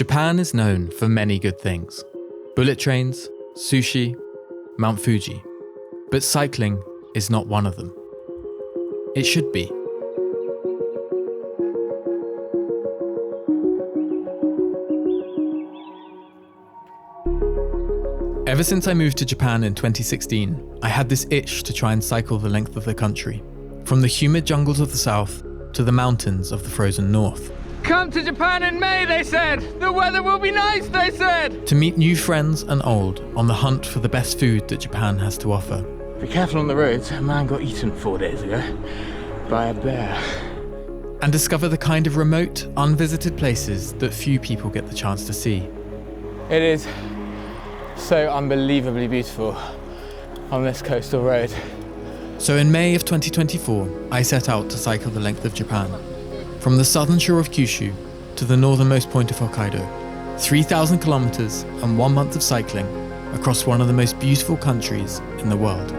Japan is known for many good things. Bullet trains, sushi, Mount Fuji. But cycling is not one of them. It should be. Ever since I moved to Japan in 2016, I had this itch to try and cycle the length of the country, from the humid jungles of the south to the mountains of the frozen north. Come to Japan in May, they said! The weather will be nice, they said! To meet new friends and old on the hunt for the best food that Japan has to offer. Be careful on the roads, a man got eaten 4 days ago by a bear. And discover the kind of remote, unvisited places that few people get the chance to see. It is so unbelievably beautiful on this coastal road. So in May of 2024, I set out to cycle the length of Japan. From the southern shore of Kyushu to the northernmost point of Hokkaido. 3,000 kilometers and 1 month of cycling across one of the most beautiful countries in the world.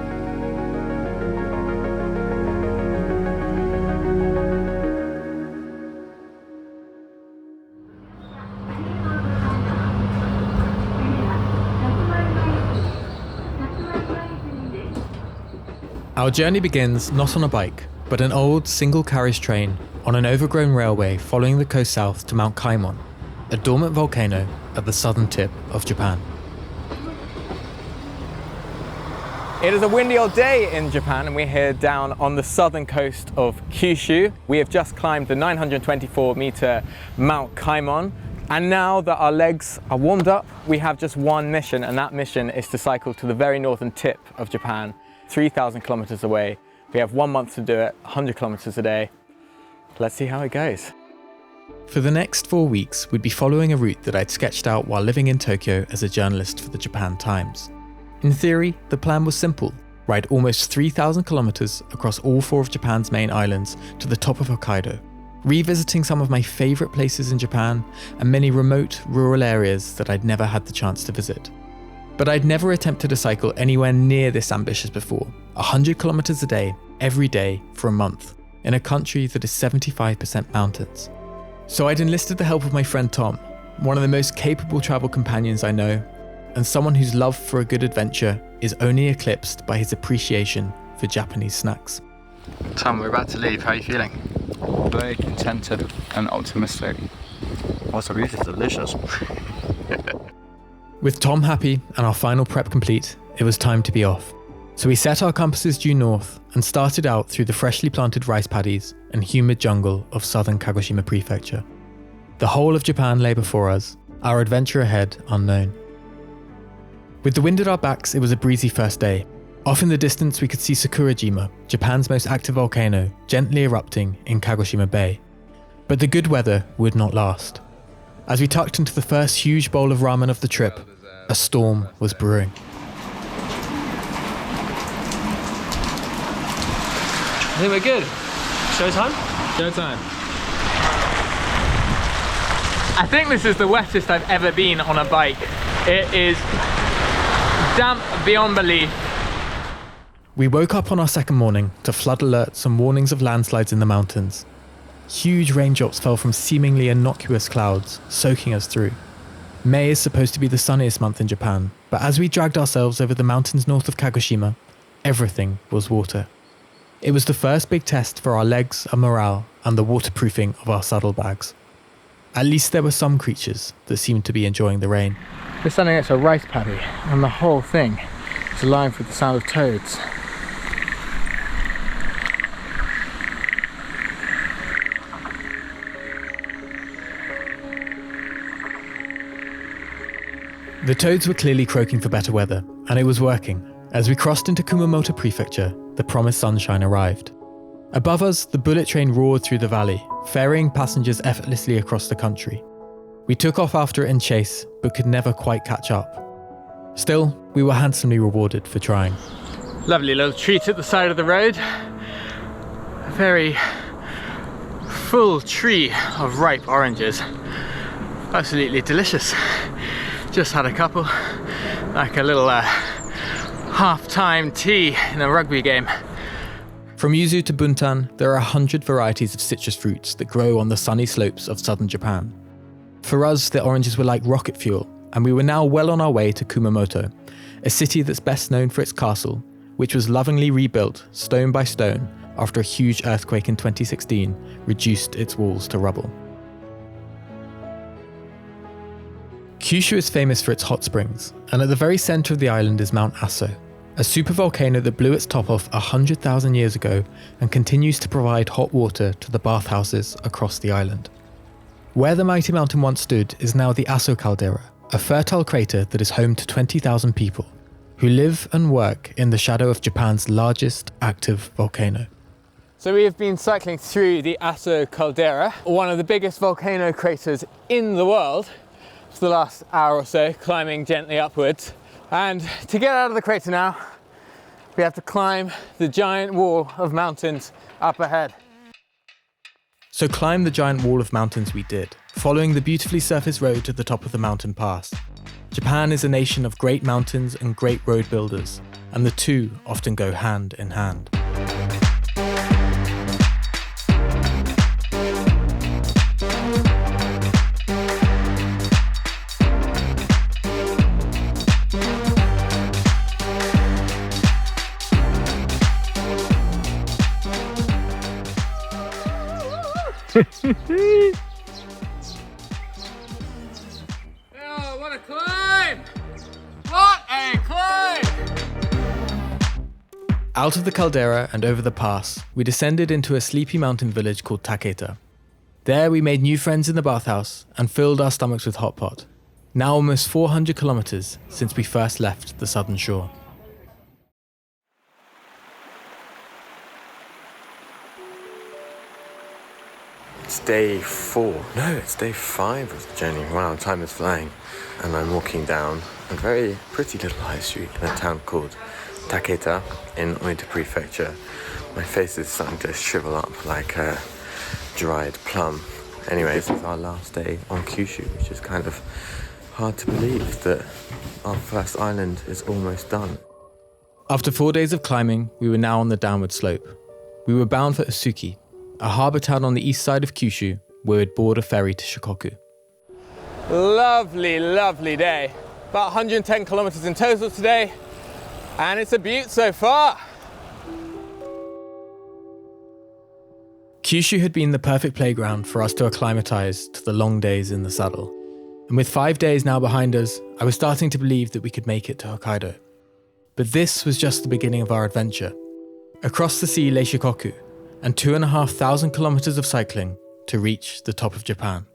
Our journey begins not on a bike, but an old single-carriage train on an overgrown railway following the coast south to Mount Kaimon, a dormant volcano at the southern tip of Japan. It is a windy old day in Japan and we're here down on the southern coast of Kyushu. We have just climbed the 924-meter Mount Kaimon, and now that our legs are warmed up, we have just one mission, and that mission is to cycle to the very northern tip of Japan. 3,000 kilometers away. We have 1 month to do it, 100 kilometers a day. Let's see how it goes. For the next 4 weeks, we'd be following a route that I'd sketched out while living in Tokyo as a journalist for the Japan Times. In theory, the plan was simple. Ride almost 3,000 kilometers across all 4 of Japan's main islands to the top of Hokkaido, revisiting some of my favorite places in Japan and many remote, rural areas that I'd never had the chance to visit. But I'd never attempted to cycle anywhere near this ambitious before. 100 kilometers a day, every day, for a month, in a country that is 75% mountains. So I'd enlisted the help of my friend Tom, one of the most capable travel companions I know, and someone whose love for a good adventure is only eclipsed by his appreciation for Japanese snacks. Tom, we're about to leave. How are you feeling? Very contented and optimistic. Also, this is delicious. With Tom happy and our final prep complete, it was time to be off. So we set our compasses due north and started out through the freshly planted rice paddies and humid jungle of southern Kagoshima Prefecture. The whole of Japan lay before us, our adventure ahead unknown. With the wind at our backs, it was a breezy first day. Off in the distance we could see Sakurajima, Japan's most active volcano, gently erupting in Kagoshima Bay. But the good weather would not last. As we tucked into the first huge bowl of ramen of the trip, a storm was brewing. I think we're good. Showtime? Showtime. I think this is the wettest I've ever been on a bike. It is damp beyond belief. We woke up on our second morning to flood alerts and warnings of landslides in the mountains. Huge raindrops fell from seemingly innocuous clouds, soaking us through. May is supposed to be the sunniest month in Japan, but as we dragged ourselves over the mountains north of Kagoshima, everything was water. It was the first big test for our legs and morale and the waterproofing of our saddlebags. At least there were some creatures that seemed to be enjoying the rain. We're standing next to a rice paddy, and the whole thing is alive with the sound of toads. The toads were clearly croaking for better weather, and it was working. As we crossed into Kumamoto Prefecture, the promised sunshine arrived. Above us, the bullet train roared through the valley, ferrying passengers effortlessly across the country. We took off after it in chase, but could never quite catch up. Still, we were handsomely rewarded for trying. Lovely little treat at the side of the road. A very full tree of ripe oranges. Absolutely delicious. Just had a couple, like a little half-time tea in a rugby game. From yuzu to buntan, there are 100 varieties of citrus fruits that grow on the sunny slopes of southern Japan. For us, the oranges were like rocket fuel, and we were now well on our way to Kumamoto, a city that's best known for its castle, which was lovingly rebuilt stone by stone after a huge earthquake in 2016 reduced its walls to rubble. Kyushu is famous for its hot springs, and at the very centre of the island is Mount Aso, a supervolcano that blew its top off 100,000 years ago and continues to provide hot water to the bathhouses across the island. Where the mighty mountain once stood is now the Aso caldera, a fertile crater that is home to 20,000 people, who live and work in the shadow of Japan's largest active volcano. So we have been cycling through the Aso caldera, one of the biggest volcano craters in the world, for the last hour or so, climbing gently upwards. And to get out of the crater now, we have to climb the giant wall of mountains up ahead. So climb the giant wall of mountains we did, following the beautifully surfaced road to the top of the mountain pass. Japan is a nation of great mountains and great road builders, and the two often go hand in hand. Oh, what a climb! What a climb! Out of the caldera and over the pass, we descended into a sleepy mountain village called Taketa. There we made new friends in the bathhouse and filled our stomachs with hot pot. Now almost 400 kilometers since we first left the southern shore. It's day 4. No, it's day 5 of the journey. Wow, time is flying. And I'm walking down a very pretty little high street in a town called Taketa in Oita Prefecture. My face is starting to shrivel up like a dried plum. Anyway, this is our last day on Kyushu, which is kind of hard to believe that our first island is almost done. After 4 days of climbing, we were now on the downward slope. We were bound for Usuki, a harbour town on the east side of Kyushu, where we'd board a ferry to Shikoku. Lovely, lovely day. About 110 kilometers in total today, and it's a beaut so far. Kyushu had been the perfect playground for us to acclimatise to the long days in the saddle. And with 5 days now behind us, I was starting to believe that we could make it to Hokkaido. But this was just the beginning of our adventure. Across the sea lay Shikoku, and 2,500 kilometers of cycling to reach the top of Japan.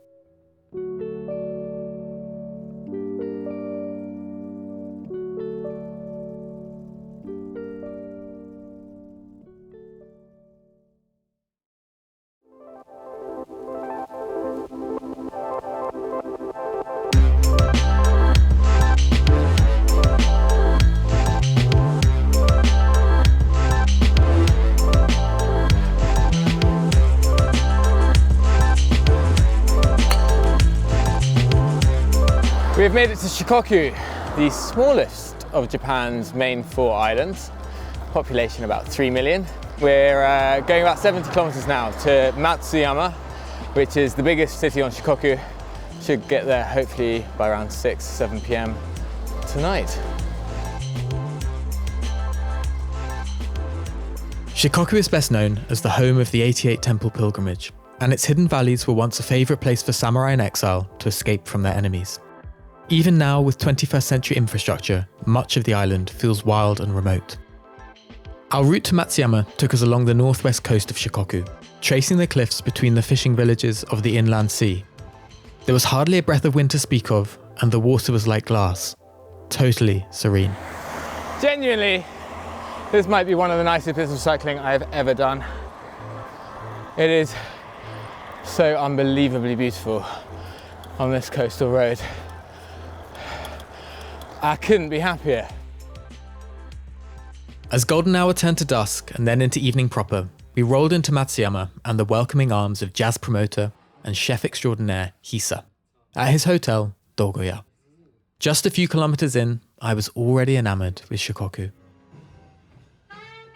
We have made it to Shikoku, the smallest of Japan's main 4 islands, population about 3 million. We're going about 70 kilometers now to Matsuyama, which is the biggest city on Shikoku. Should get there hopefully by around 6-7 p.m. tonight. Shikoku is best known as the home of the 88 Temple pilgrimage, and its hidden valleys were once a favourite place for samurai in exile to escape from their enemies. Even now, with 21st century infrastructure, much of the island feels wild and remote. Our route to Matsuyama took us along the northwest coast of Shikoku, tracing the cliffs between the fishing villages of the inland sea. There was hardly a breath of wind to speak of, and the water was like glass, totally serene. Genuinely, this might be one of the nicest bits of cycling I have ever done. It is so unbelievably beautiful on this coastal road. I couldn't be happier. As golden hour turned to dusk and then into evening proper, we rolled into Matsuyama and the welcoming arms of jazz promoter and chef extraordinaire Hisa at his hotel, Dogoya. Just a few kilometers in, I was already enamored with Shikoku.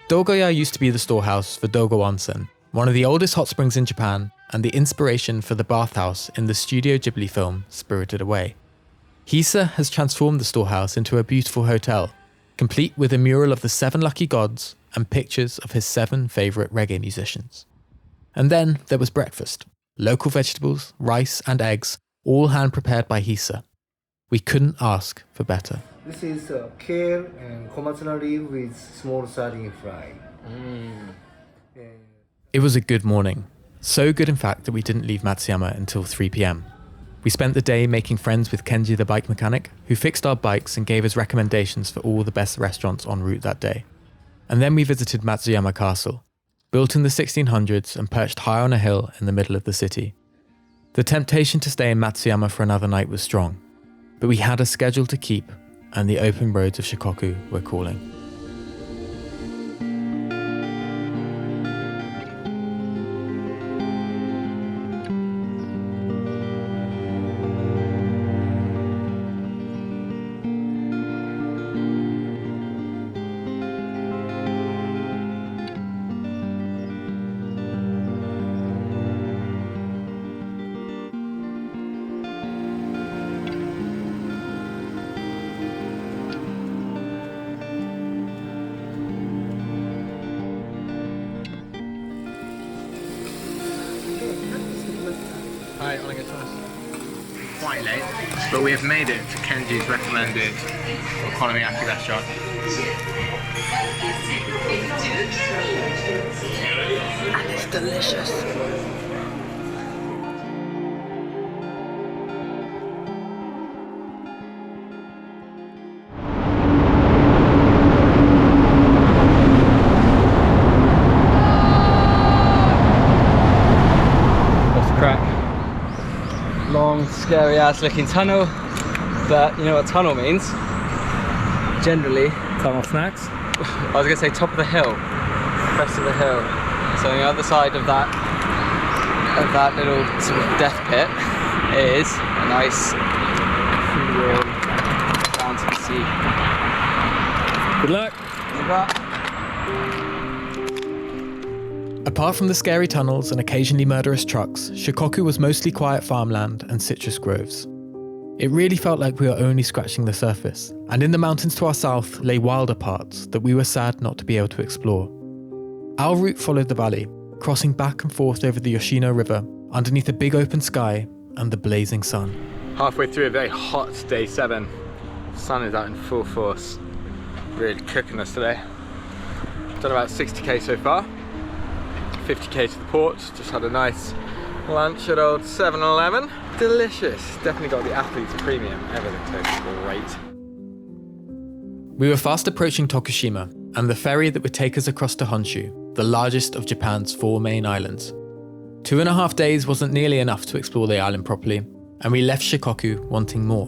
Dogoya used to be the storehouse for Dogo Onsen, one of the oldest hot springs in Japan and the inspiration for the bathhouse in the Studio Ghibli film Spirited Away. Hisa has transformed the storehouse into a beautiful hotel, complete with a mural of the 7 lucky gods and pictures of his 7 favourite reggae musicians. And then there was breakfast. Local vegetables, rice and eggs, all hand-prepared by Hisa. We couldn't ask for better. This is kale and komatsuna leaf with small sardine fry. It was a good morning. So good in fact that we didn't leave Matsuyama until 3 p.m. We spent the day making friends with Kenji the bike mechanic, who fixed our bikes and gave us recommendations for all the best restaurants en route that day. And then we visited Matsuyama Castle, built in the 1600s and perched high on a hill in the middle of the city. The temptation to stay in Matsuyama for another night was strong, but we had a schedule to keep and the open roads of Shikoku were calling. Quite late, but we have made it to Kenji's recommended okonomiyaki restaurant. And it's delicious. What's the crack? Long, scary ass looking tunnel, but you know what tunnel means? Generally, Tunnel snacks? I was gonna say top of the hill, crest of the hill. So on the other side of that little sort of death pit is a nice view down to the sea. Good luck. Good luck. Apart from the scary tunnels and occasionally murderous trucks, Shikoku was mostly quiet farmland and citrus groves. It really felt like we were only scratching the surface, and in the mountains to our south lay wilder parts that we were sad not to be able to explore. Our route followed the valley, crossing back and forth over the Yoshino River, underneath a big open sky and the blazing sun. Halfway through a very hot day 7. Sun is out in full force. Really cooking us today. Done about 60k so far. 50k to the port. Just had a nice lunch at old 7-Eleven. Delicious. Definitely got the athlete's premium. Everything tastes great. We were fast approaching Tokushima and the ferry that would take us across to Honshu, the largest of Japan's 4 main islands. 2.5 days wasn't nearly enough to explore the island properly, and we left Shikoku wanting more.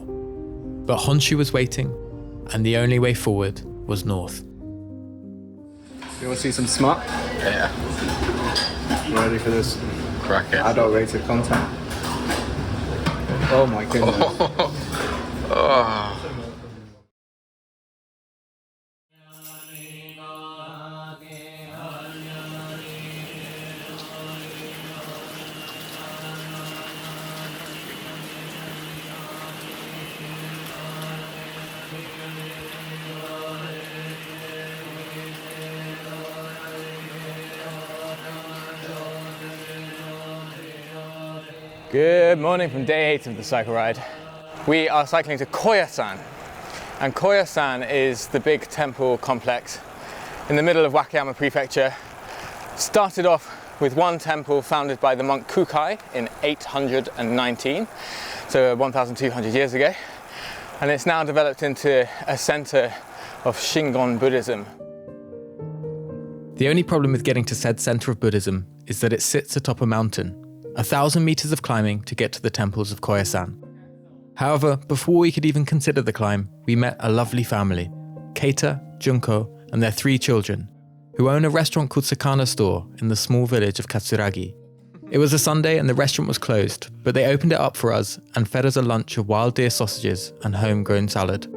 But Honshu was waiting, and the only way forward was north. You want to see some smut? Yeah. Ready for this? Crack it. Adult rated content. Oh my goodness. Oh. Good morning from day 8 of the cycle ride. We are cycling to Koyasan, and Koyasan is the big temple complex in the middle of Wakayama Prefecture. Started off with one temple founded by the monk Kukai in 819, so 1,200 years ago, and it's now developed into a center of Shingon Buddhism. The only problem with getting to said center of Buddhism is that it sits atop a mountain, 1,000 meters of climbing to get to the temples of Koyasan. However, before we could even consider the climb, we met a lovely family, Keita, Junko, and their 3 children, who own a restaurant called Sakana Store in the small village of Katsuragi. It was a Sunday and the restaurant was closed, but they opened it up for us and fed us a lunch of wild deer sausages and homegrown salad.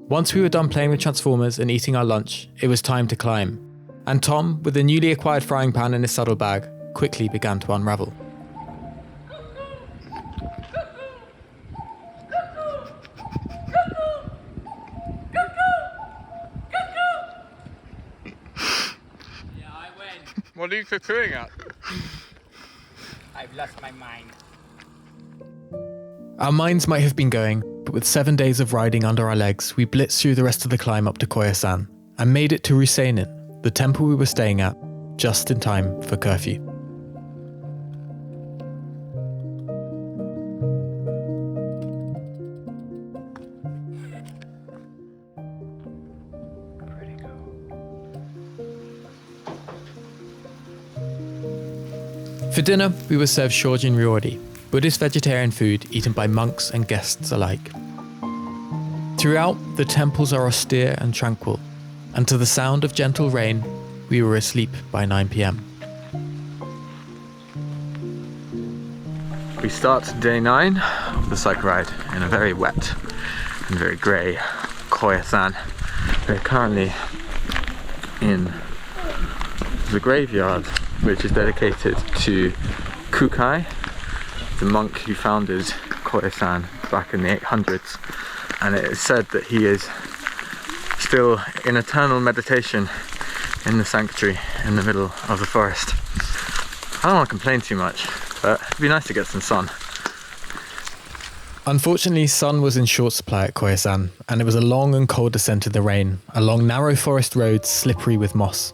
Once we were done playing with Transformers and eating our lunch, it was time to climb. And Tom, with a newly acquired frying pan in his saddlebag, quickly began to unravel. What are you cooking at? I've lost my mind. Our minds might have been going, but with 7 days of riding under our legs, we blitzed through the rest of the climb up to Koyasan and made it to Ruseinin, the temple we were staying at, just in time for curfew. For dinner, we were served shojin ryori, Buddhist vegetarian food eaten by monks and guests alike. Throughout, the temples are austere and tranquil, and to the sound of gentle rain, we were asleep by 9 p.m. We start day 9 of the cycle ride in a very wet and very grey Koyasan. We're currently in the graveyard, which is dedicated to Kukai, the monk who founded Koyasan back in the 800s, and it is said that he is still in eternal meditation in the sanctuary in the middle of the forest. I don't want to complain too much, but it'd be nice to get some sun. Unfortunately, sun was in short supply at Koyasan, and it was a long and cold descent in the rain, along narrow forest roads slippery with moss.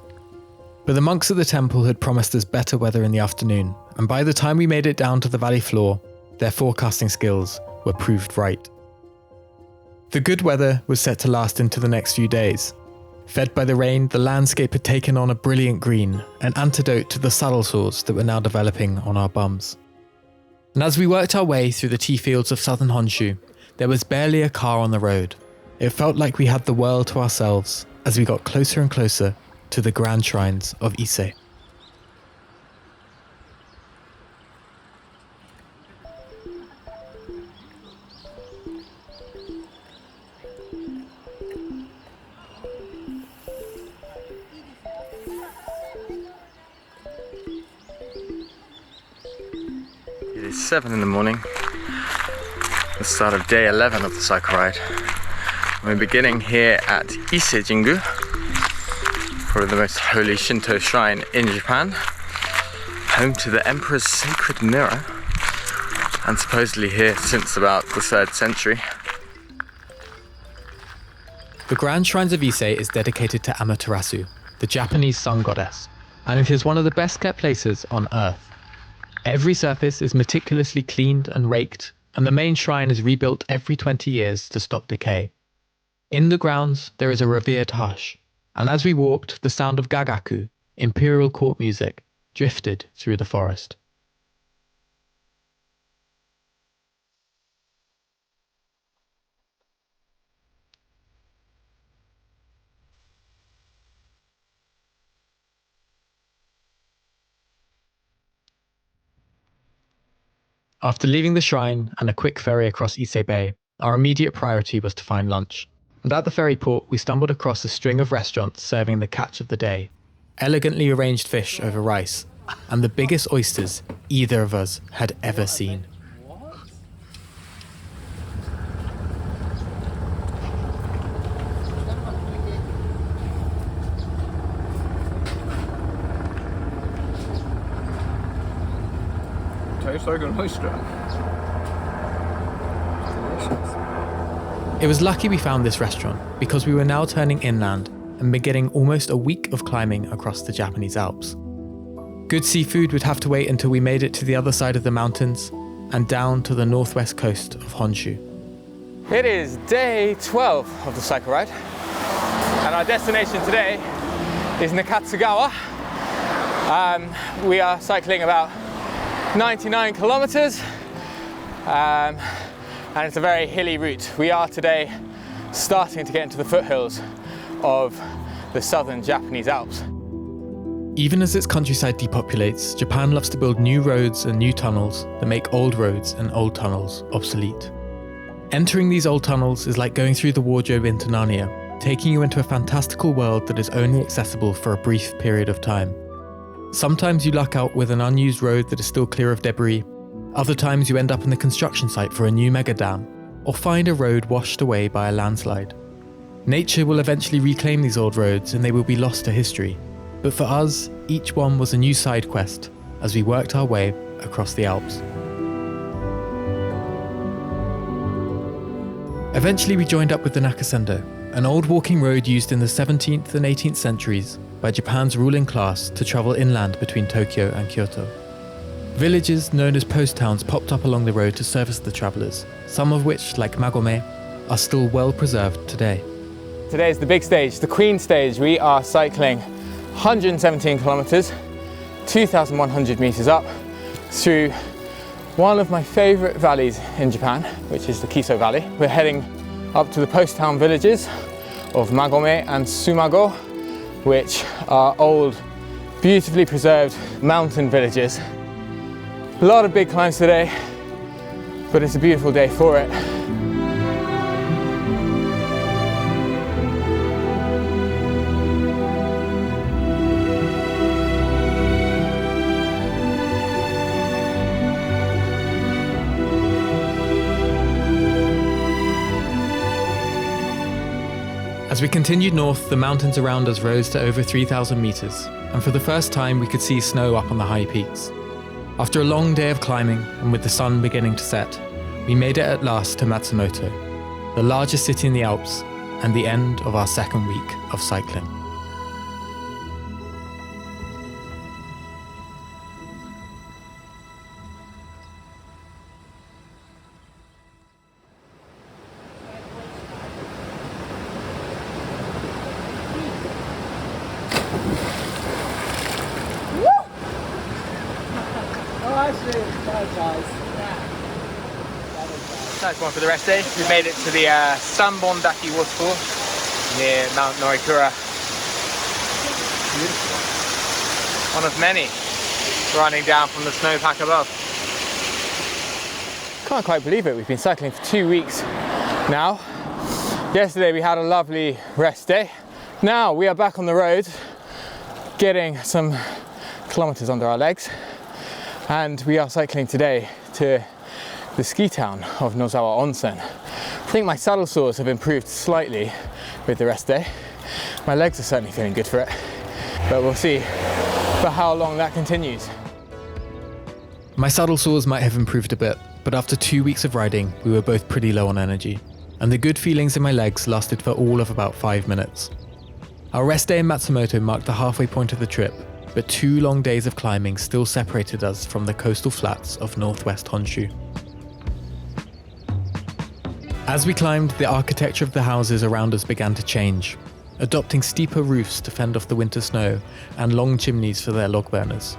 But the monks at the temple had promised us better weather in the afternoon, and by the time we made it down to the valley floor, their forecasting skills were proved right. The good weather was set to last into the next few days. Fed by the rain, the landscape had taken on a brilliant green, an antidote to the saddle sores that were now developing on our bums. And as we worked our way through the tea fields of southern Honshu, there was barely a car on the road. It felt like we had the world to ourselves as we got closer and closer to the grand shrines of Ise. It is 7 in the morning, the start of day 11 of the cycle ride. We're beginning here at Ise Jingu, probably the most holy Shinto shrine in Japan, home to the Emperor's sacred mirror, and supposedly here since about the 3rd century. The Grand Shrines of Ise is dedicated to Amaterasu, the Japanese sun goddess, and it is one of the best kept places on Earth. Every surface is meticulously cleaned and raked, and the main shrine is rebuilt every 20 years to stop decay. In the grounds, there is a revered hush, and as we walked, the sound of gagaku, imperial court music, drifted through the forest. After leaving the shrine and a quick ferry across Ise Bay, our immediate priority was to find lunch. And at the ferry port, we stumbled across a string of restaurants serving the catch of the day. Elegantly arranged fish over rice, and the biggest oysters either of us had ever seen. Tastes like an oyster. It was lucky we found this restaurant because we were now turning inland and beginning almost a week of climbing across the Japanese Alps. Good seafood would have to wait until we made it to the other side of the mountains and down to the northwest coast of Honshu. It is day 12 of the cycle ride, and our destination today is Nakatsugawa. We are cycling about 99 kilometers, and it's a very hilly route. We are today starting to get into the foothills of the southern Japanese Alps. Even as its countryside depopulates, Japan loves to build new roads and new tunnels that make old roads and old tunnels obsolete. Entering these old tunnels is like going through the wardrobe into Narnia taking you into a fantastical world that is only accessible for a brief period of time. Sometimes you luck out with an unused road that is still clear of debris. Other times you end up in the construction site for a new mega dam, or find a road washed away by a landslide. Nature will eventually reclaim these old roads and they will be lost to history. But for us, each one was a new side quest as we worked our way across the Alps. Eventually we joined up with the Nakasendo, an old walking road used in the 17th and 18th centuries by Japan's ruling class to travel inland between Tokyo and Kyoto. Villages known as post towns popped up along the road to service the travellers, some of which, like Magome, are still well preserved today. Today is the big stage, the Queen stage. We are cycling 117 kilometers, 2,100 meters up through one of my favorite valleys in Japan, which is the Kiso Valley. We're heading up to the post town villages of Magome and Sumago, which are old, beautifully preserved mountain villages. A lot of big climbs today, but it's a beautiful day for it. As we continued north, the mountains around us rose to over 3,000 meters, and for the first time we could see snow up on the high peaks. After a long day of climbing, and with the sun beginning to set, we made it at last to Matsumoto, the largest city in the Alps, and the end of our second week of cycling. Nice one for the rest day. We've made it to the Sanbondaki waterfall near Mount Norikura. Beautiful. One of many running down from the snowpack above. Can't quite believe it. We've been cycling for 2 weeks now. Yesterday we had a lovely rest day. Now we are back on the road, getting some kilometers under our legs, and we are cycling today to the ski town of Nozawa Onsen. I think my saddle sores have improved slightly with the rest day. My legs are certainly feeling good for it, but we'll see for how long that continues. My saddle sores might have improved a bit, but after 2 weeks of riding, we were both pretty low on energy, and the good feelings in my legs lasted for all of about 5 minutes. Our rest day in Matsumoto marked the halfway point of the trip, but 2 long days of climbing still separated us from the coastal flats of northwest Honshu. As we climbed, the architecture of the houses around us began to change, adopting steeper roofs to fend off the winter snow and long chimneys for their log burners.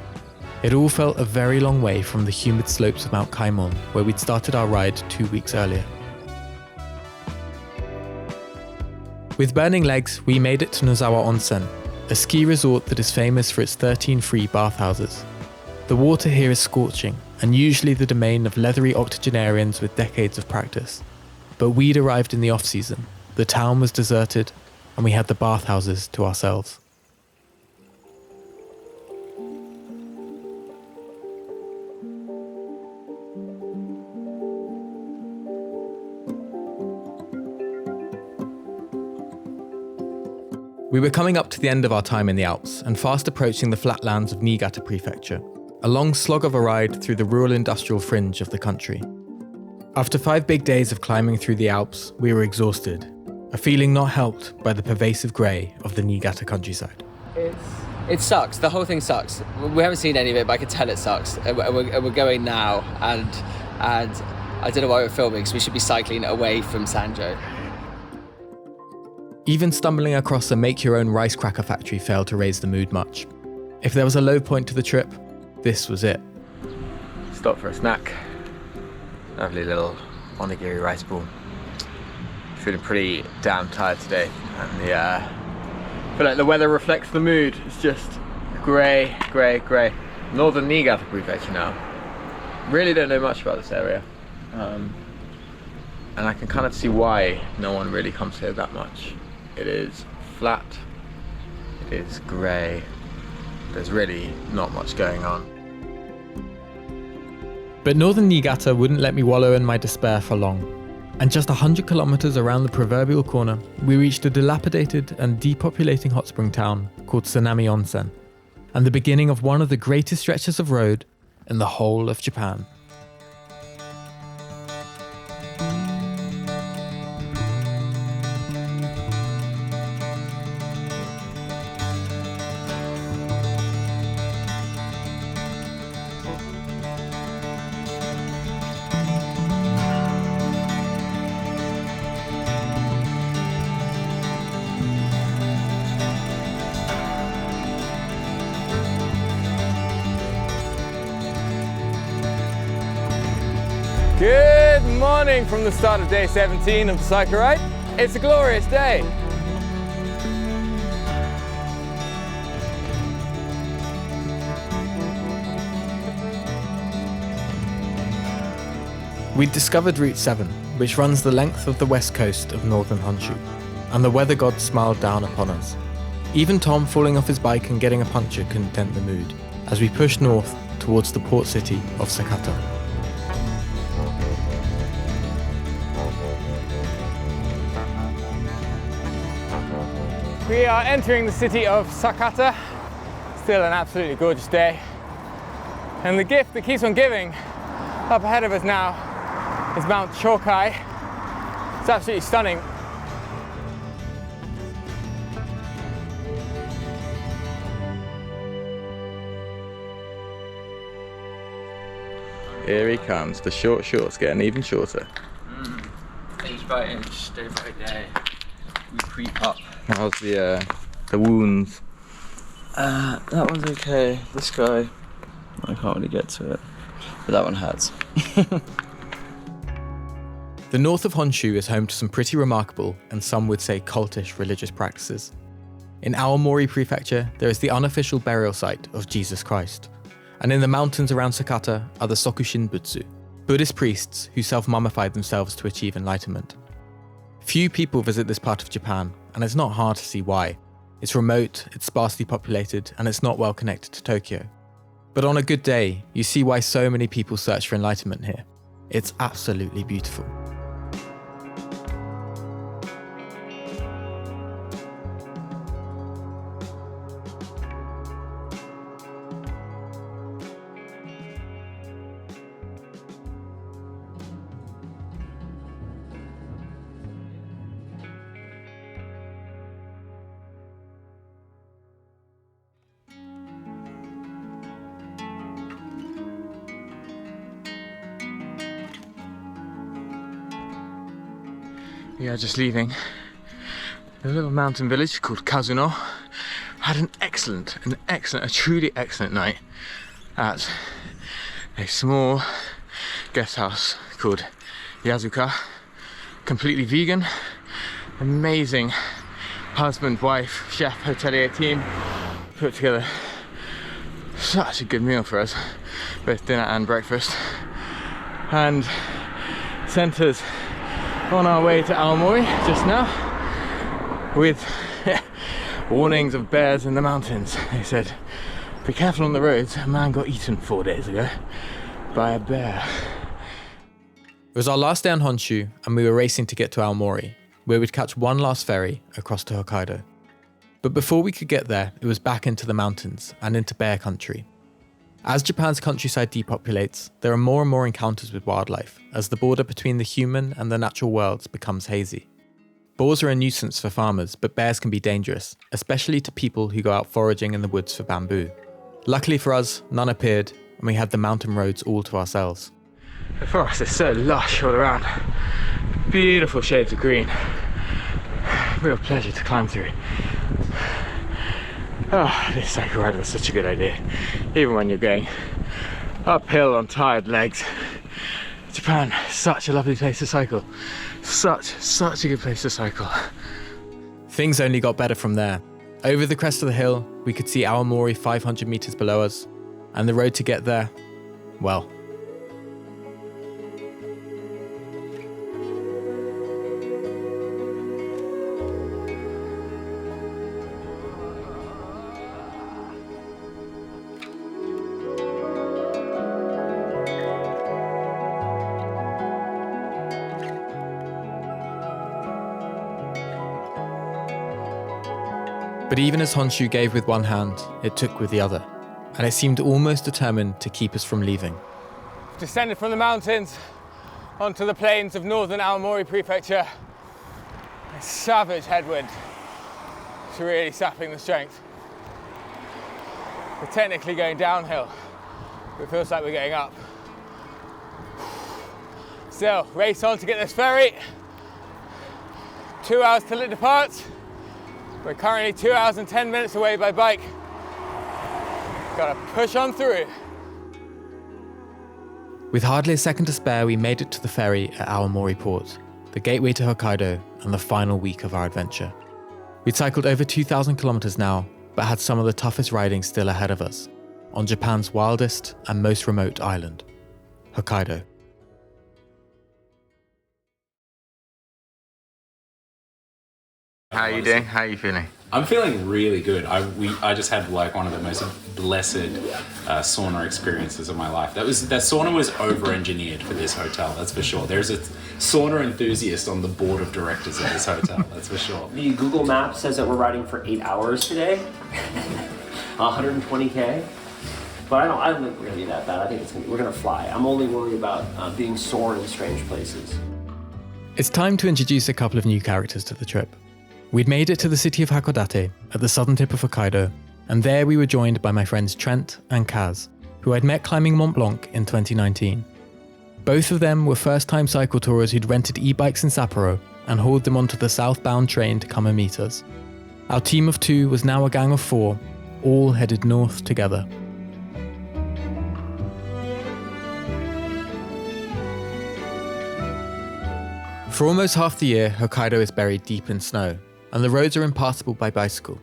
It all felt a very long way from the humid slopes of Mount Kaimon, where we'd started our ride 2 weeks earlier. With burning legs, we made it to Nozawa Onsen, a ski resort that is famous for its 13 free bathhouses. The water here is scorching, and usually the domain of leathery octogenarians with decades of practice. But we'd arrived in the off-season, the town was deserted, and we had the bathhouses to ourselves. We were coming up to the end of our time in the Alps and fast approaching the flatlands of Niigata Prefecture, a long slog of a ride through the rural industrial fringe of the country. After 5 big days of climbing through the Alps, we were exhausted, a feeling not helped by the pervasive grey of the Niigata countryside. It sucks. The whole thing sucks. We haven't seen any of it, but I can tell it sucks. And we're going now, and I don't know why we're filming, because we should be cycling away from Sanjo. Even stumbling across a make-your-own rice cracker factory failed to raise the mood much. If there was a low point to the trip, this was it. Stop for a snack. Lovely little onigiri rice ball. Feeling pretty damn tired today, and I feel like the weather reflects the mood. It's just grey, grey, grey. Northern Niigata Prefecture now. Really don't know much about this area, and I can kind of see why no one really comes here that much. It is flat, it is grey, there's really not much going on. But northern Niigata wouldn't let me wallow in my despair for long. And just 100 kilometers around the proverbial corner, we reached a dilapidated and depopulating hot spring town called Tsunami Onsen, and the beginning of one of the greatest stretches of road in the whole of Japan. Good morning from the start of day 17 of the cycle ride. It's a glorious day. We'd discovered Route 7, which runs the length of the west coast of northern Honshu, and the weather god smiled down upon us. Even Tom falling off his bike and getting a puncture couldn't dent the mood, as we pushed north towards the port city of Sakata. We are entering the city of Sakata. Still an absolutely gorgeous day. And the gift that keeps on giving up ahead of us now is Mount Chokai. It's absolutely stunning. Here he comes, the shorts getting even shorter. Inch by inch, day by day, we creep up. How's the wounds? That one's okay. This guy, I can't really get to it, but that one hurts. The north of Honshu is home to some pretty remarkable, and some would say cultish, religious practices. In Aomori Prefecture, there is the unofficial burial site of Jesus Christ. And in the mountains around Sakata are the Sokushin Butsu, Buddhist priests who self-mummified themselves to achieve enlightenment. Few people visit this part of Japan, and it's not hard to see why. It's remote, it's sparsely populated, and it's not well connected to Tokyo. But on a good day, you see why so many people search for enlightenment here. It's absolutely beautiful. We are just leaving a little mountain village called Kazuno. Had a truly excellent night at a small guest house called Yazuka. Completely vegan, amazing husband, wife, chef, hotelier team put together such a good meal for us, both dinner and breakfast, and sent us on our way to Aomori just now with warnings of bears in the mountains. They said, be careful on the roads, a man got eaten 4 days ago by a bear. It was our last day on Honshu, and we were racing to get to Aomori, where we'd catch one last ferry across to Hokkaido. But before we could get there, it was back into the mountains and into bear country. As Japan's countryside depopulates, there are more and more encounters with wildlife, as the border between the human and the natural worlds becomes hazy. Boars are a nuisance for farmers, but bears can be dangerous, especially to people who go out foraging in the woods for bamboo. Luckily for us, none appeared, and we had the mountain roads all to ourselves. The forest is so lush all around. Beautiful shades of green. Real pleasure to climb through. Oh, this cycle ride was such a good idea, even when you're going uphill on tired legs. Japan, such a lovely place to cycle. Such a good place to cycle. Things only got better from there. Over the crest of the hill, we could see Aomori 500 meters below us, and the road to get there, well, But even as Honshu gave with one hand, it took with the other, and it seemed almost determined to keep us from leaving. Descended from the mountains onto the plains of northern Aomori Prefecture. A savage headwind. It's really sapping the strength. We're technically going downhill, but it feels like we're going up. Still, race on to get this ferry. 2 hours till it departs. We're currently 2 hours and 10 minutes away by bike. Gotta push on through. With hardly a second to spare, we made it to the ferry at Aomori Port, the gateway to Hokkaido and the final week of our adventure. We'd cycled over 2,000 kilometers now, but had some of the toughest riding still ahead of us, on Japan's wildest and most remote island, Hokkaido. How are you doing? How are you feeling? I'm feeling really good. I just had like one of the most blessed sauna experiences of my life. That sauna was over-engineered for this hotel, that's for sure. There's a sauna enthusiast on the board of directors of this hotel, that's for sure. The Google Maps says that we're riding for 8 hours today, 120K. But I don't think we're gonna be that bad. I think we're gonna fly. I'm only worried about being sore in strange places. It's time to introduce a couple of new characters to the trip. We'd made it to the city of Hakodate at the southern tip of Hokkaido, and there we were joined by my friends Trent and Kaz, who I'd met climbing Mont Blanc in 2019. Both of them were first-time cycle tourers who'd rented e-bikes in Sapporo and hauled them onto the southbound train to come and meet us. Our team of 2 was now a gang of 4, all headed north together. For almost half the year, Hokkaido is buried deep in snow, and the roads are impassable by bicycle.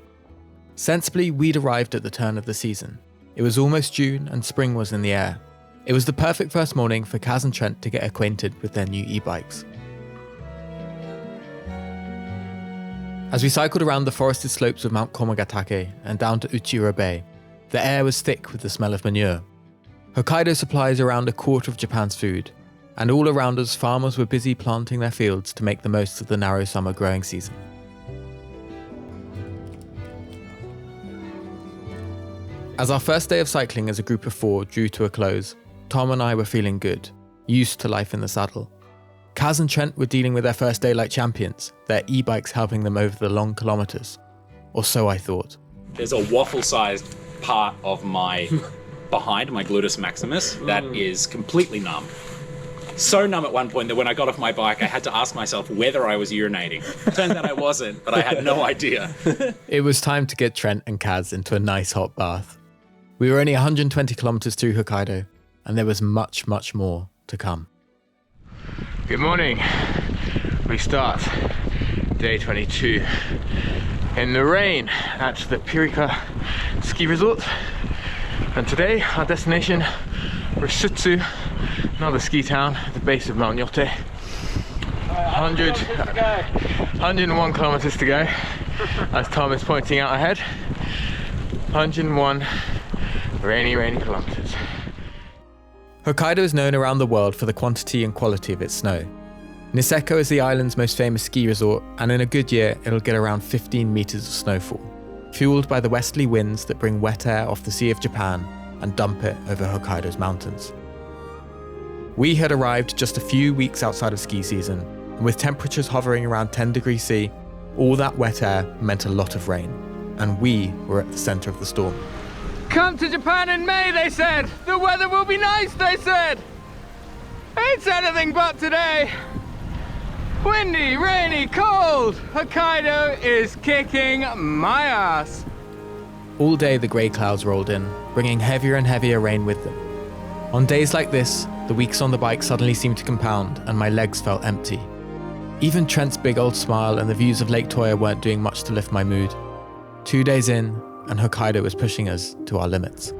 Sensibly, we'd arrived at the turn of the season. It was almost June and spring was in the air. It was the perfect first morning for Kaz and Trent to get acquainted with their new e-bikes. As we cycled around the forested slopes of Mount Komogatake and down to Uchiro Bay, the air was thick with the smell of manure. Hokkaido supplies around a quarter of Japan's food, and all around us farmers were busy planting their fields to make the most of the narrow summer growing season. As our first day of cycling as a group of 4 drew to a close, Tom and I were feeling good, used to life in the saddle. Kaz and Trent were dealing with their first day like champions, their e-bikes helping them over the long kilometers. Or so I thought. There's a waffle-sized part of my behind, my gluteus maximus, that is completely numb. So numb at one point that when I got off my bike, I had to ask myself whether I was urinating. Turns out I wasn't, but I had no idea. It was time to get Trent and Kaz into a nice hot bath. We were only 120 kilometers through Hokkaido, and there was much, much more to come. Good morning. We start day 22 in the rain at the Pirika ski resort. And today our destination, Rusutsu, another ski town at the base of Mount Nyote. 101 kilometers to go, as Tom is pointing out ahead. 101 rainy kilometers. Hokkaido is known around the world for the quantity and quality of its snow. Niseko is the island's most famous ski resort, and in a good year it'll get around 15 meters of snowfall, fueled by the westerly winds that bring wet air off the Sea of Japan and dump it over Hokkaido's mountains. We had arrived just a few weeks outside of ski season, and with temperatures hovering around 10 degrees C, all that wet air meant a lot of rain, and we were at the center of the storm. Come to Japan in May, they said. The weather will be nice, they said. It's anything but today. Windy, rainy, cold. Hokkaido is kicking my ass. All day the grey clouds rolled in, bringing heavier and heavier rain with them. On days like this, the weeks on the bike suddenly seemed to compound and my legs felt empty. Even Trent's big old smile and the views of Lake Toya weren't doing much to lift my mood. 2 days in, and Hokkaido was pushing us to our limits.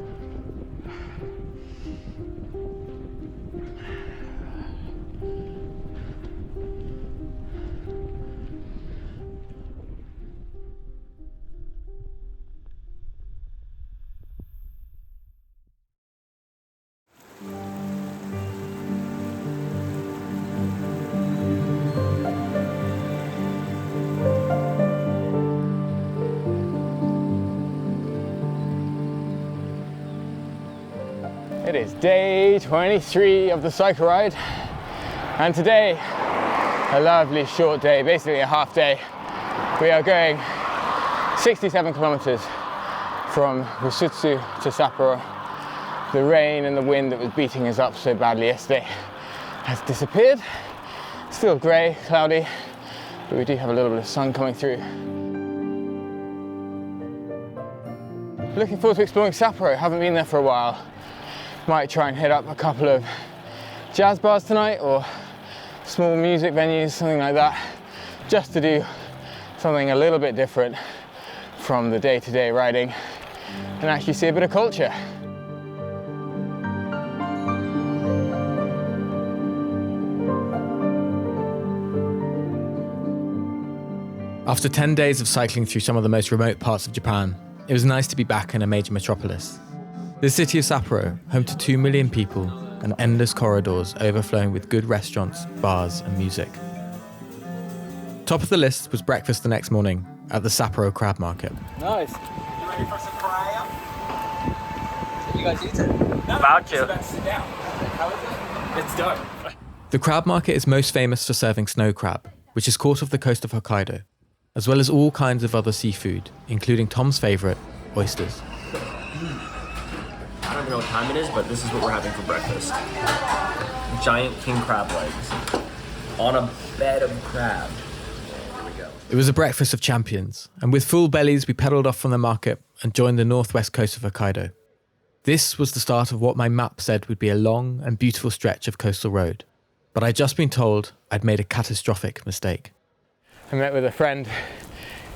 It is day 23 of the cycle ride, and today, a lovely short day, basically a half day. We are going 67 kilometers from Rusutsu to Sapporo. The rain and the wind that was beating us up so badly yesterday has disappeared. Still grey, cloudy, but we do have a little bit of sun coming through. Looking forward to exploring Sapporo. Haven't been there for a while. Might try and hit up a couple of jazz bars tonight or small music venues, something like that, just to do something a little bit different from the day-to-day riding and actually see a bit of culture. After 10 days of cycling through some of the most remote parts of Japan, it was nice to be back in a major metropolis. The city of Sapporo, home to 2 million people and endless corridors overflowing with good restaurants, bars and music. Top of the list was breakfast the next morning at the Sapporo Crab Market. Nice. You ready for some fry? You guys eat it? About to. Sit down. How is it? It's dope. The crab market is most famous for serving snow crab, which is caught off the coast of Hokkaido, as well as all kinds of other seafood, including Tom's favourite, oysters. I don't even know what time it is, but this is what we're having for breakfast. Giant king crab legs on a bed of crab. Here we go. It was a breakfast of champions, and with full bellies we pedalled off from the market and joined the northwest coast of Hokkaido. This was the start of what my map said would be a long and beautiful stretch of coastal road, but I'd just been told I'd made a catastrophic mistake. I met with a friend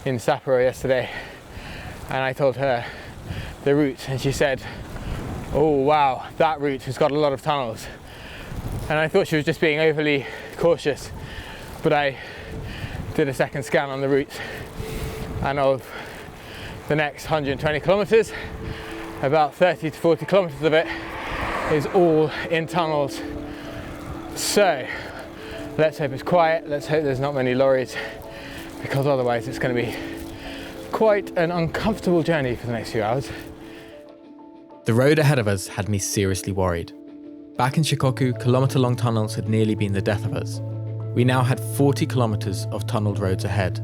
in Sapporo yesterday and I told her the route and she said, oh wow, that route has got a lot of tunnels. And I thought she was just being overly cautious, but I did a second scan on the route, and of the next 120 kilometers, about 30 to 40 kilometers of it is all in tunnels. So let's hope it's quiet, let's hope there's not many lorries, because otherwise it's going to be quite an uncomfortable journey for the next few hours. The road ahead of us had me seriously worried. Back in Shikoku, kilometre-long tunnels had nearly been the death of us. We now had 40 kilometres of tunnelled roads ahead,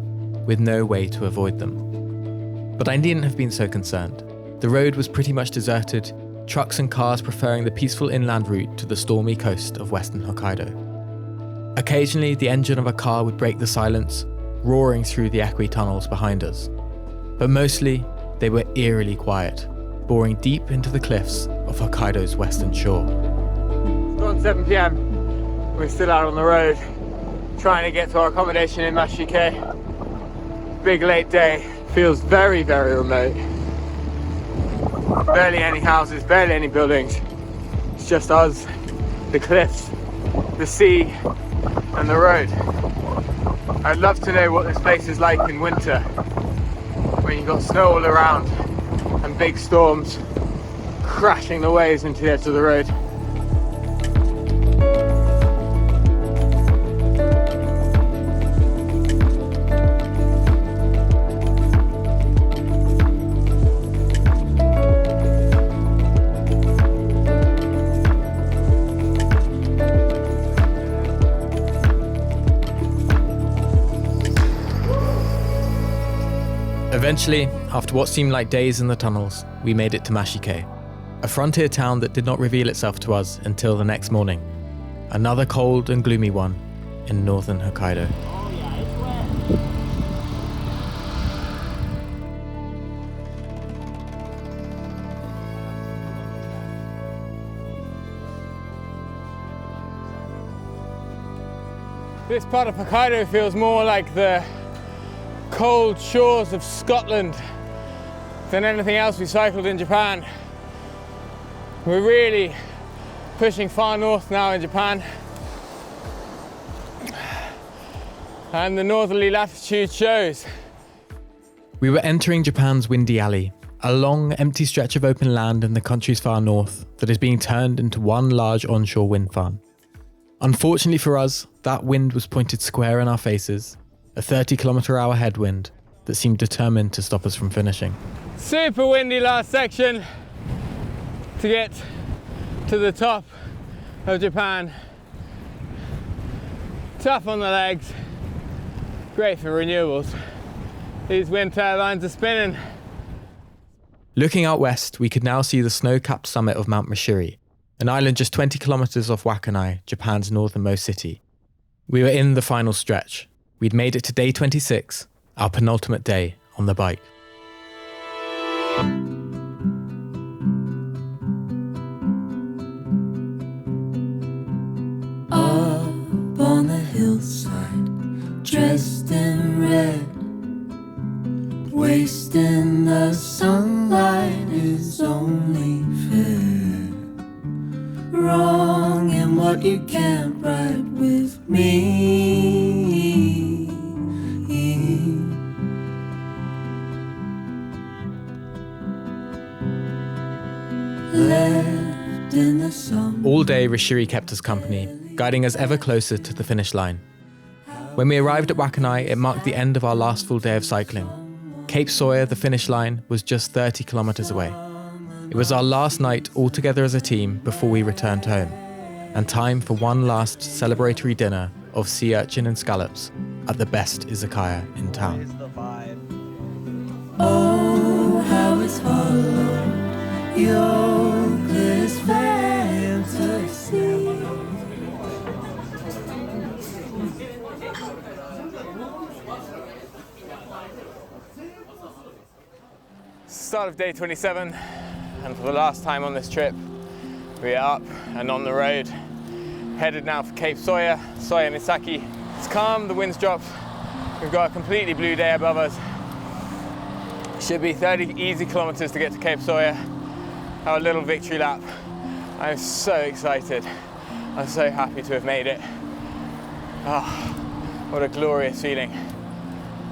with no way to avoid them. But I needn't have been so concerned. The road was pretty much deserted, trucks and cars preferring the peaceful inland route to the stormy coast of western Hokkaido. Occasionally, the engine of a car would break the silence, roaring through the echoey tunnels behind us. But mostly, they were eerily quiet, boring deep into the cliffs of Hokkaido's western shore. It's gone 7 p.m. We're still out on the road, trying to get to our accommodation in Mashike. Big late day, feels very, very remote. Barely any houses, barely any buildings. It's just us, the cliffs, the sea, and the road. I'd love to know what this place is like in winter, when you've got snow all around and big storms crashing the waves into the edge of the road. Eventually, after what seemed like days in the tunnels, we made it to Mashike, a frontier town that did not reveal itself to us until the next morning. Another cold and gloomy one in northern Hokkaido. This part of Hokkaido feels more like the cold shores of Scotland than anything else we cycled in Japan. We're really pushing far north now in Japan, and the northerly latitude shows. We were entering Japan's Windy Alley, a long, empty stretch of open land in the country's far north that is being turned into one large onshore wind farm. Unfortunately for us, that wind was pointed square in our faces, a 30-kilometre-hour headwind that seemed determined to stop us from finishing. Super windy last section to get to the top of Japan. Tough on the legs, great for renewables. These wind turbines are spinning. Looking out west, we could now see the snow-capped summit of Mount Mashiri, an island just 20 kilometers off Wakanai, Japan's northernmost city. We were in the final stretch. We'd made it to day 26, our penultimate day on the bike. Up on the hillside, dressed in red, wasting the sunlight is only fair. Wrong in what you can't right with me. Left in the sun. All day, Rishiri kept us company, guiding us ever closer to the finish line. When we arrived at Wakanai, it marked the end of our last full day of cycling. Cape Sawyer, the finish line, was just 30 kilometers away. It was our last night all together as a team before we returned home, and time for one last celebratory dinner of sea urchin and scallops at the best izakaya in town. Oh, how it's hollow, your clearest fantasy. Start of day 27, and for the last time on this trip, we are up and on the road. Headed now for Cape Sawyer, Sawyer Misaki. It's calm, the wind's dropped. We've got a completely blue day above us. Should be 30 easy kilometers to get to Cape Sawyer. Our little victory lap. I'm so excited. I'm so happy to have made it. Ah, what a glorious feeling.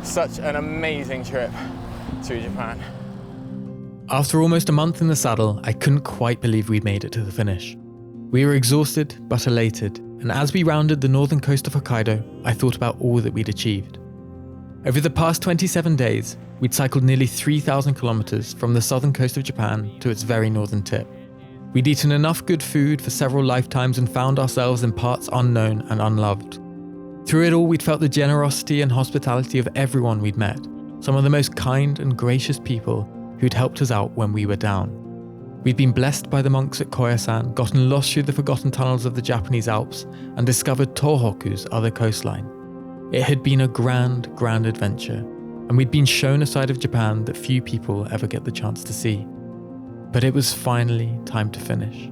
Such an amazing trip through Japan. After almost a month in the saddle, I couldn't quite believe we'd made it to the finish. We were exhausted but elated, and as we rounded the northern coast of Hokkaido, I thought about all that we'd achieved. Over the past 27 days, we'd cycled nearly 3,000 kilometers from the southern coast of Japan to its very northern tip. We'd eaten enough good food for several lifetimes and found ourselves in parts unknown and unloved. Through it all, we'd felt the generosity and hospitality of everyone we'd met, some of the most kind and gracious people who'd helped us out when we were down. We'd been blessed by the monks at Koyasan, gotten lost through the forgotten tunnels of the Japanese Alps, and discovered Tohoku's other coastline. It had been a grand, grand adventure, and we'd been shown a side of Japan that few people ever get the chance to see. But it was finally time to finish.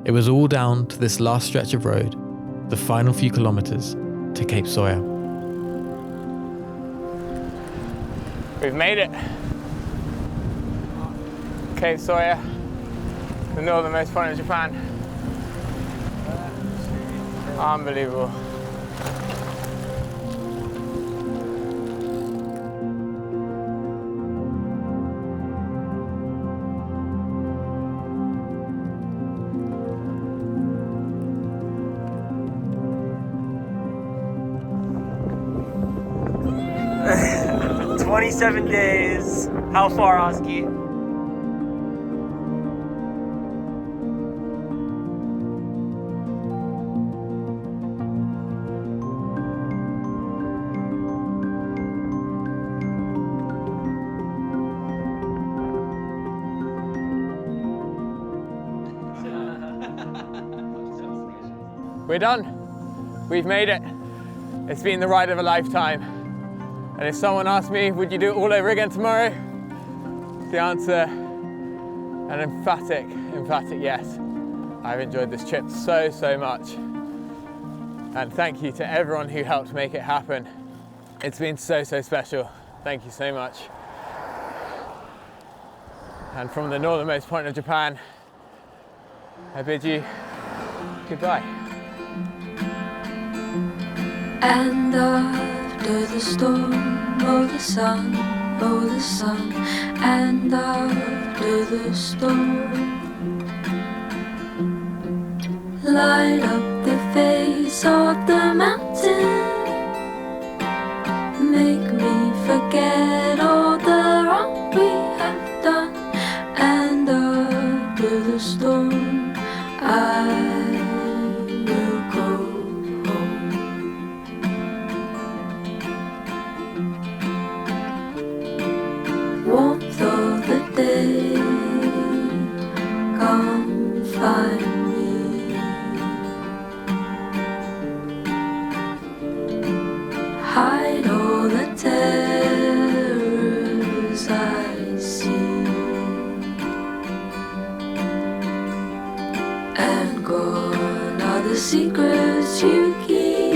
It was all down to this last stretch of road, the final few kilometers to Cape Sawyer. We've made it. Cape Sawyer, the northernmost point of Japan. Unbelievable. It's 27 days. How far, Oski? We're done. We've made it. It's been the ride of a lifetime. And if someone asked me, would you do it all over again tomorrow? The answer, an emphatic yes. I've enjoyed this trip so much. And thank you to everyone who helped make it happen. It's been so special. Thank you so much. And from the northernmost point of Japan, I bid you goodbye. And after the storm, oh the sun, and after the storm, light up the face of the mountain, make me forget all the wrong we have done, and after the storm, I words you give.